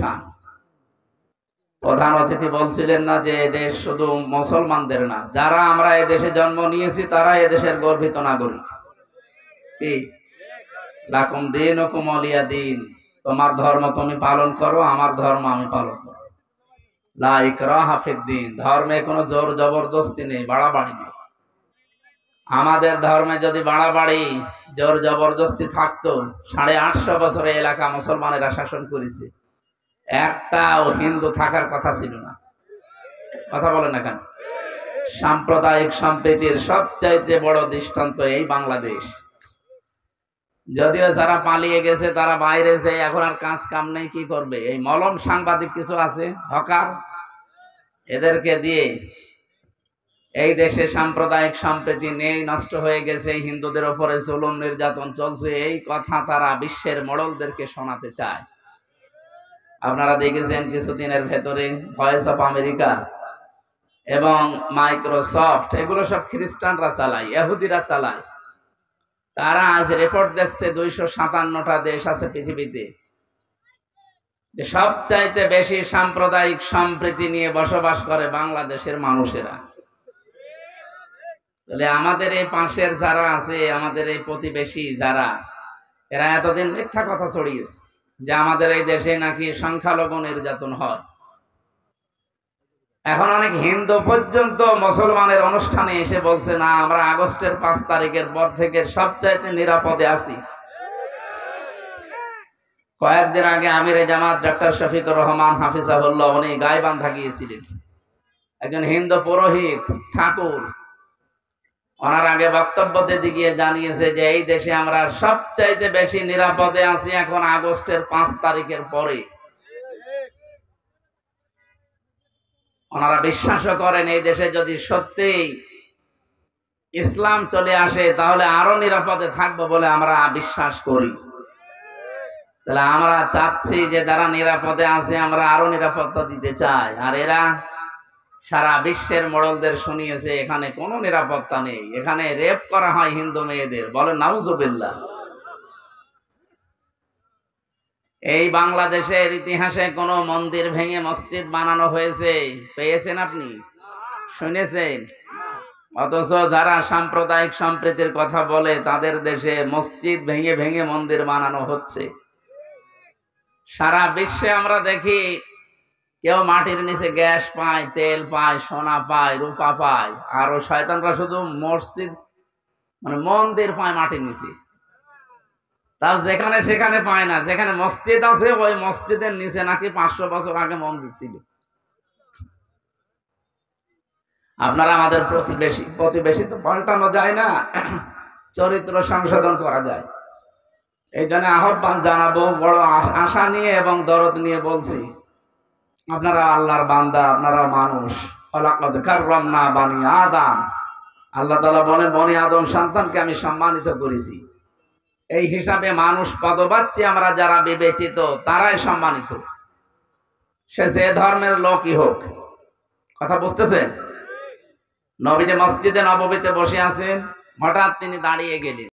প্রতিষ্ঠান। প্রধান অতিথি বলছিলেন না যে এদেশ শুধু মুসলমানদের না, যারা আমরা এদেশে জন্ম নিয়েছি তারা এদেশের গর্বিত নাগরিক। কি লাকুম দীনুকুম ওয়ালিয়া দীন, তোমার ধর্ম তুমি পালন করো, আমার ধর্ম আমি পালন করব। লা ইকরাহা ফিদ্দীন, ধর্মে কোনো জোর জবরদস্তি নেই, বাড়াবাড়ি নেই। আমাদের ধর্মে যদি বাড়াবাড়ি জোর জবরদস্তি থাকতো, 850 বছরে এলাকা মুসলমানেরা শাসন করেছে, একটাও হিন্দু থাকার কথা ছিল না। কথা বলেন না কেন? সাম্প্রদায়িক সম্প্রীতির সবচাইতে বড় দৃষ্টান্ত এই বাংলাদেশ। যদিও যারা পালিয়ে গেছে তারা বাইরে যে এখন আর কাজ কাম নেই, কি করবে? এই মলম সাংবাদিক কিছু আছে, হকার, এদেরকে দিয়ে এই দেশে সাম্প্রদায়িক সম্প্রীতি নেই, নষ্ট হয়ে গেছে, হিন্দুদের উপরে জুলুম নির্যাতন চলছে, এই কথা তারা বিশ্বের মোড়লদেরকে শোনাতে চায়। আপনারা দেখেছেন কিছুদিনের ভেতরে ভয়েস অফ আমেরিকা এবং মাইক্রোসফট, এগুলো সব খ্রিস্টানরা চালায়, ইহুদিরা চালায়। তারা আজ রিপোর্ট দিচ্ছে 257টা দেশ আছে পৃথিবীতে যে সবচাইতে বেশি সাম্প্রদায়িক সম্প্রীতি নিয়ে বসবাস করে বাংলাদেশের মানুষেরা। তাহলে আমাদের এই পাশের যারা আছে, আমাদের এই প্রতিবেশী যারা, এরা এতদিন মিথ্যা কথা ছড়িয়েছে যে আমাদের এই দেশে নাকি সংখ্যালঘু নির্যাতন হয়। এখন অনেক হিন্দু পর্যন্ত মুসলমানের অনুষ্ঠানে এসে বলছে না, আমরা আগস্টের 5 তারিখের পর থেকে সবচাইতে নিরাপদে আছি। কয়েকদিন আগে আমিরে জামাত ডক্টর শফিকুর রহমান হাফিজাহুল্লাহ উনি গায়বান্ধা গিয়েছিলেন, একজন হিন্দু পুরোহিত ঠাকুর, ওনার আগে বক্তব্য দিতে গিয়ে জানিয়েছে যে এই দেশে আমরা সবচাইতে বেশি নিরাপদে আছি এখন আগস্টের 5 তারিখের পরে। ওনারা বিশ্বাসও করেন এই দেশে যদি সত্যি ইসলাম চলে আসে তাহলে আরো নিরাপদে থাকবো বলে আমরা বিশ্বাস করি। তাহলে আমরা চাচ্ছি যে যারা নিরাপদে আছে আমরা আরো নিরাপত্তা দিতে চাই, আর এরা সারা বিশ্বের মোড়লদের শুনিয়েছে এখানে কোনো নিরাপত্তা নেই, এখানে রেপ করা হয় হিন্দু মেয়েদের। বলেন নাউজুবিল্লাহ। এই বাংলাদেশের ইতিহাসে কোন মন্দির ভেঙে মসজিদ বানানো হয়েছে পেয়েছেন আপনি? শুনেছেন? অথচ যারা সাম্প্রদায়িক সম্প্রীতির কথা বলে তাদের দেশে মসজিদ ভেঙে ভেঙে মন্দির বানানো হচ্ছে। সারা বিশ্বে আমরা দেখি কেউ মাটির নিচে গ্যাস পায়, তেল পায়, সোনা পায়, রূপা পায়, আর ও শয়তানরা শুধু মসজিদ মানে মন্দির পায় মাটির নিচে। তাও যেখানে সেখানে পায় না, যেখানে মসজিদ আছে ওই মসজিদের নিচে নাকি 500 বছর আগে মন্দির ছিল। আপনারা আমাদের প্রতিবেশী তো পাল্টানো যায় না, চরিত্র সংশোধন করা যায়। এই জন্য আহ্বান জানাবো বড় আশা নিয়ে এবং দরদ নিয়ে বলছি, আপনারা আল্লাহর বান্দা, আপনারা মানুষ। ওয়ালাকাদ কাররামনা বানি আদম, আল্লাহ তাআলা বলেন বনি আদম সন্তানকে আমি সম্মানিত করেছি। এই হিসাবে মানুষ পদবাচ্য আমরা যারা বিবেচিত তারাই সম্মানিত, সে যে ধর্মের লোকই হোক। কথা বুঝতেছেন? নবী যে মসজিদে নববীতে বসে আছেন, হঠাৎ তিনি দাঁড়িয়ে গেলেন।